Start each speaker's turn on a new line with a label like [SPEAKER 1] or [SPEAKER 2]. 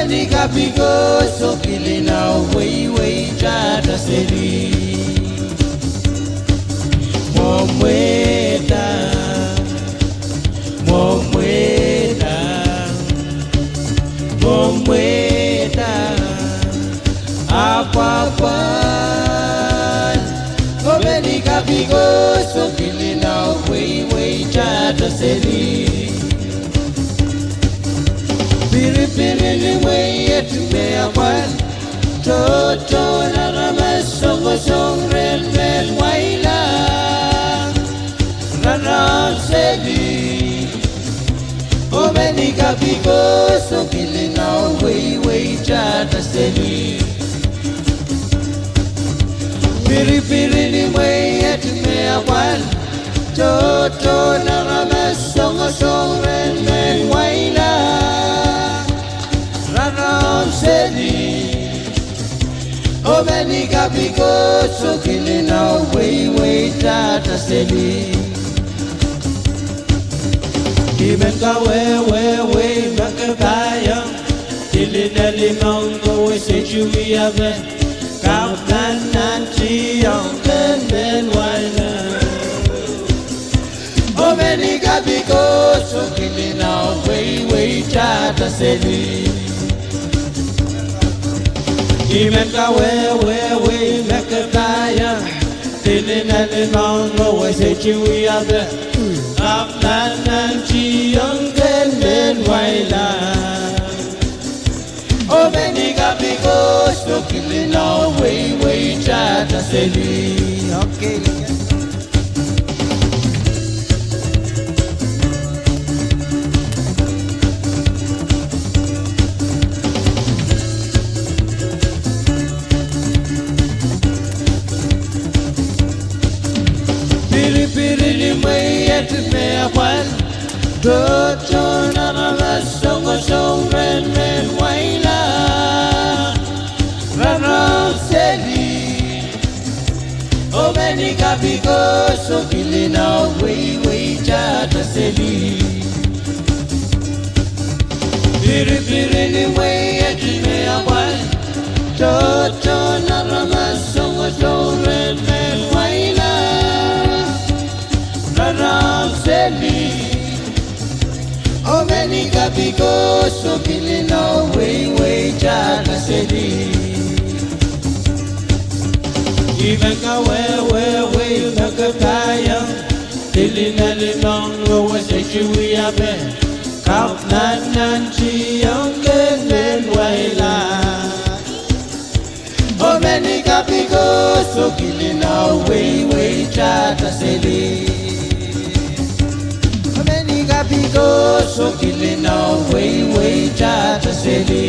[SPEAKER 1] many kapigo so killing our way chata seli. Mwomwehda, Mwomwehda, Mwomwehda, apwal. Oh many kapigo so killing our way chata seli. Piri way at me apwal. Toto na ramas song red waila. Rana sedi. Oh many kapigo so killing our way chata sedi. Piri way at me apwal. Toto na ramas song red waila. Oh many kapigo so killing our way chata seli. Kimen ka we makabaya. Killing a limon go we say you we have it. Kaplan nanti young men wine. Oh many kapigo so killing our way chata seli. Kimen ka we makabaya. Tilin and in long always say you we are there. Up and she young men waila. Oh many kapigo so killing our way chata seli. Okay. Piri way at me apwal. Toto na ramas song red waila. Rana seli. Oh many kapigo so killing our way chata seli. Piri way at me apwal. Toto na ramas song red waila. Ram seli. Oh many kapigo so killing our way chata seli. Even ka we makabaya. Killing a limon go say you we have it. Kaplan nanti young men waila. Oh many kapigo so killing our way chata seli. Kapigo so killing our way chata seli.